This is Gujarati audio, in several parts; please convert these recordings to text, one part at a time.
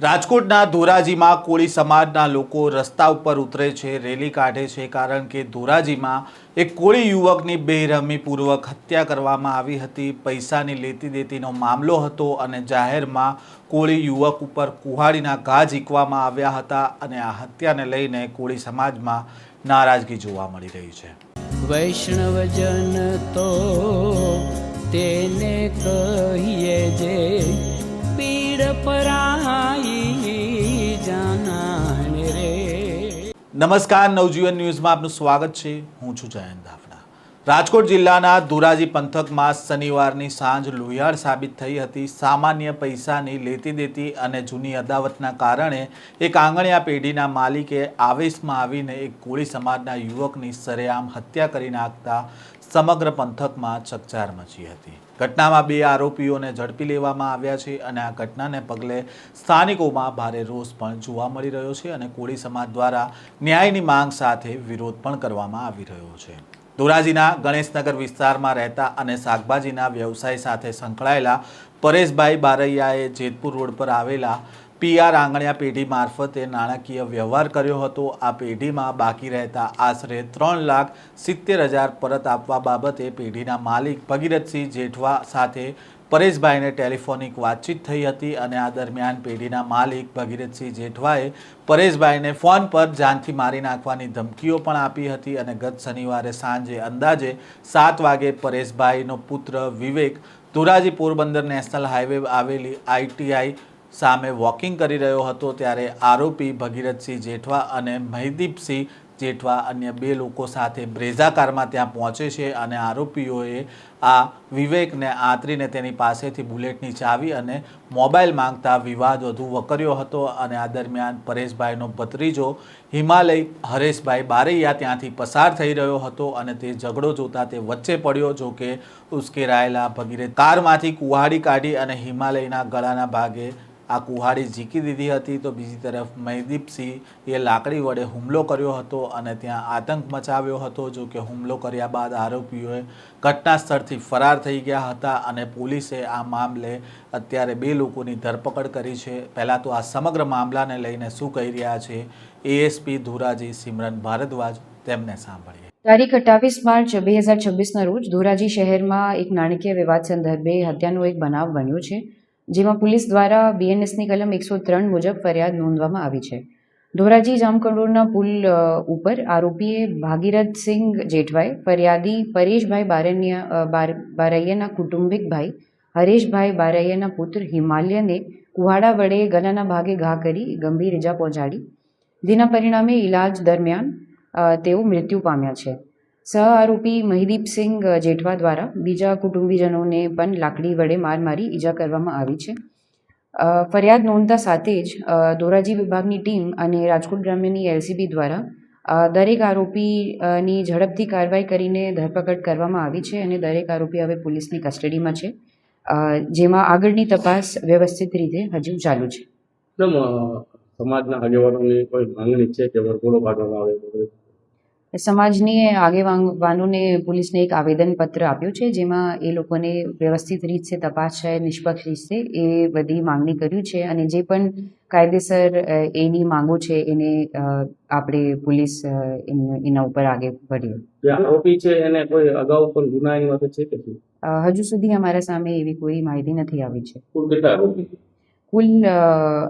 રાજકોટના ધોરાજીમાં કોળી સમાજના લોકો રસ્તા ઉપર ઉતરે છે, રેલી કાઢે છે, કારણ કે ધોરાજીમાં એક કોળી યુવકની બેરહમીપૂર્વક હત્યા કરવામાં આવી હતી। પૈસાની લેતી દેતીનો મામલો હતો અને જાહેરમાં કોળી યુવક ઉપર કુહાડીના ઘા ઝીંકવામાં આવ્યા હતા અને આ હત્યાને લઈને કોળી સમાજમાં નારાજગી જોવા મળી રહી છે। વૈષ્ણવજન તો તેને કહીએ જે પીડ પરાઈ જાનાને રે। નમસ્કાર, નવજીવન ન્યૂઝમાં આપનું સ્વાગત છે। હું છું જયંત દાફડા। રાજકોટ જિલ્લાના ધોરાજી પંથકમાં શનિવારની સાંજ લોહિયાળ સાબિત થઈ હતી। સામાન્ય પૈસાની લેતી દેતી અને જૂની અદાવતના કારણે એક આંગણિયા પેઢીના માલિકે આવેશમાં આવીને એક કોળી સમાજના યુવકની સરેઆમ હત્યા કરી નાખતા સમગ્ર પંથકમાં ચકચાર મચી હતી। ઘટનામાં 2 આરોપીઓને ઝડપી લેવામાં આવ્યા છે અને આ ઘટનાને પગલે સ્થાનિકોમાં ભારે રોષ પણ જોવા મળી રહ્યો છે અને કોળી સમાજ દ્વારા ન્યાયની માંગ સાથે વિરોધ પણ કરવામાં આવી રહ્યો છે। ધોરાજીના ગણેશનગર વિસ્તારમાં રહેતા અને શાકભાજીના વ્યવસાય સાથે સંકળાયેલા પરેશભાઈ બારૈયાએ જેતપુર રોડ પર આવેલા પીઆર આંગણિયા પેઢી મારફતે નાણાકીય વ્યવહાર કર્યો હતો। આ પેઢીમાં બાકી રહેતા આશરે 3,70,000 પરત આપવા બાબતે પેઢીના માલિક ભગીરથસિંહ જેઠવા સાથે પરેશભાઈને ટેલિફોનિક વાતચીત થઈ હતી અને આ દરમિયાન પેઢીના માલિક ભગીરથસિંહ જેઠવાએ પરેશભાઈને ફોન પર જાનથી મારી નાખવાની ધમકીઓ પણ આપી હતી અને ગત શનિવારે સાંજે અંદાજે 7 વાગે પરેશભાઈનો પુત્ર વિવેક ધોરાજી પોરબંદર નેશનલ હાઈવે આવેલી ITI સામે વોકિંગ કરી રહ્યો હતો ત્યારે આરોપી ભગીરથસિંહ જેઠવા અને મહિદીપસિંહ જેઠવા અન્ય 2 લોકો સાથે બ્રેઝા કારમાં ત્યાં પહોંચે છે અને આરોપીઓએ આ વિવેકને આંતરીને તેની પાસેથી બુલેટની ચાવી અને મોબાઈલ માંગતા વિવાદ વધુ વકર્યો હતો અને આ દરમિયાન પરેશભાઈનો ભત્રીજો હિમાલય હરેશભાઈ બારૈયા ત્યાંથી પસાર થઈ રહ્યો હતો અને તે ઝઘડો જોતા તે વચ્ચે પડ્યો। જો કે ઉશ્કેરાયેલા ભગીરથ કારમાંથી કુહાડી કાઢી અને હિમાલયના ગળાના ભાગે આ કુહાડી ઝીકી દીધી હતી તો બીજી તરફ મહિદીપસિંહે લાકડી વડે હુમલો કર્યો હતો અને ત્યાં આતંક મચાવ્યો હતો। જો કે હુમલો કર્યા બાદ આરોપીઓએ ઘટના સ્થળથી ફરાર થઈ ગયા હતા અને પોલીસે આ મામલે અત્યારે 2 લોકોની ધરપકડ કરી છે। પહેલાં તો આ સમગ્ર મામલાને લઈને શું કહી રહ્યા છે ASP ધોરાજી સિમરન ભારદ્વાજ, તેમને સાંભળીએ। તારીખ 28 માર્ચ 2026ના રોજ ધોરાજી શહેરમાં એક નાણાકીય વિવાદ સંદર્ભે હત્યાનો એક બનાવ બન્યો છે, જેમાં પોલીસ દ્વારા BNSની કલમ 103 મુજબ ફરિયાદ નોંધવામાં આવી છે। ધોરાજી જામકંડોરના પુલ ઉપર આરોપીએ ભાગીરથસિંહ જેઠવાએ ફરિયાદી પરેશભાઈ બારૈયાના કુટુંબિક ભાઈ હરેશભાઈ બારૈયાના પુત્ર હિમાલયને કુહાડા વડે ગળાના ભાગે ઘા કરી ગંભીર ઇજા પહોંચાડી, જેના પરિણામે ઇલાજ દરમિયાન તેઓ મૃત્યુ પામ્યા છે। સહ આરોપી મહિદીપસિંહ જેઠવા દ્વારા બીજા કુટુંબીજનોને પણ લાકડી વડે માર મારી ઈજા કરવામાં આવી છે। ફરિયાદ નોંધતા સાથે જ ધોરાજી વિભાગની ટીમ અને રાજકોટ ગ્રામ્યની LCB દ્વારા દરેક આરોપીની ઝડપથી કાર્યવાહી કરીને ધરપકડ કરવામાં આવી છે અને દરેક આરોપી હવે પોલીસની કસ્ટડીમાં છે, જેમાં આગળની તપાસ વ્યવસ્થિત રીતે હજુ ચાલુ છે। સમાજના આગેવાનોની કોઈ માંગણી છે કે વરઘોડો કાઢવામાં આવે? સમાજની આગેવાનોને પોલીસને એક આવેદનપત્ર આપ્યું છે, જેમાં એ લોકોને વ્યવસ્થિત રીતે તપાસ છે, નિષ્પક્ષ રીતે એ બધી માંગણી કર્યું છે અને જે પણ કાયદેસર એની માંગો છે એને આપણે પોલીસ એના ઉપર આગળ વધ્યું। જે આરોપી છે એને કોઈ અગાઉ પણ ગુનાની વાત છે કે હજુ સુધી અમારા સામે એવી કોઈ માહિતી નથી આવી છે। કુલ કેટલા આરોપી? કુલ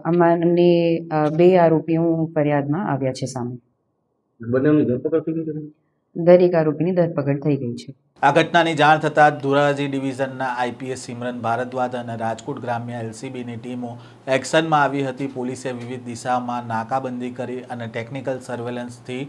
અમને 2 આરોપીઓ ફરિયાદમાં આવ્યા છે સામે। બંનેની ધરપકડ થઈ ગઈ? દરેક આરોપીની ધરપકડ થઈ ગઈ છે। આ ઘટનાની જાણ થતાં ધોરાજી ડિવિઝનના IPS સિમરન ભારદ્વાજ અને રાજકોટ ગ્રામ્ય LCBની ટીમો એક્શનમાં આવી હતી। પોલીસે વિવિધ દિશામાં નાકાબંધી કરી અને ટેકનિકલ સર્વેલન્સથી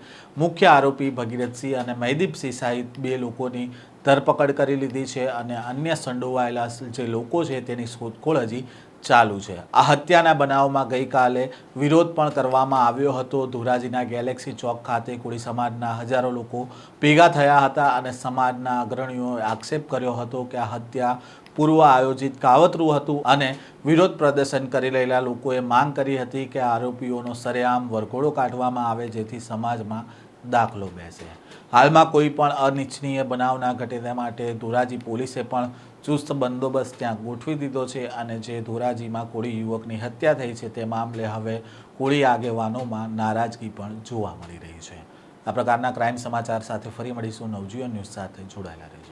મુખ્ય આરોપી ભગીરથસિંહ અને મહિદીપસિંહ સહિત 2 લોકોની ધરપકડ કરી લીધી છે અને અન્ય સંડોવાયેલા જે લોકો છે તેની શોધખોળ હજી ચાલુ છે। આ હત્યાના બનાવમાં ગઈકાલે વિરોધ પણ કરવામાં આવ્યો હતો। ધોરાજીના ગેલેક્સી ચોક ખાતે કોળી સમાજના હજારો લોકો ભેગા થયા હતા અને સમાજના અગ્રણીઓએ આક્ષેપ કર્યો હતો કે આ હત્યા પૂર્વ આયોજિત કાવતરું હતું અને વિરોધ પ્રદર્શન કરી રહેલા લોકોએ માંગ કરી હતી કે આરોપીઓનો સરેઆમ વરઘોડો કાઢવામાં આવે, જેથી સમાજમાં દાખલો બેસે. હાલમાં કોઈ પણ અનિચ્છનીય બનાવ ના ઘટે તે માટે ધોરાજી પોલીસે પણ ચુસ્ત બંદોબસ્ત ત્યાં ગોઠવી દીધો છે અને જે ધોરાજીમાં કોળી યુવકની હત્યા થઈ છે તે મામલે હવે કોળી આગેવાનોમાં નારાજગી પણ જોવા મળી રહી છે. આ પ્રકારના ક્રાઇમ સમાચાર સાથે ફરી મળીશું. નવજીવન ન્યૂઝ સાથે જોડાયેલા રહેજો.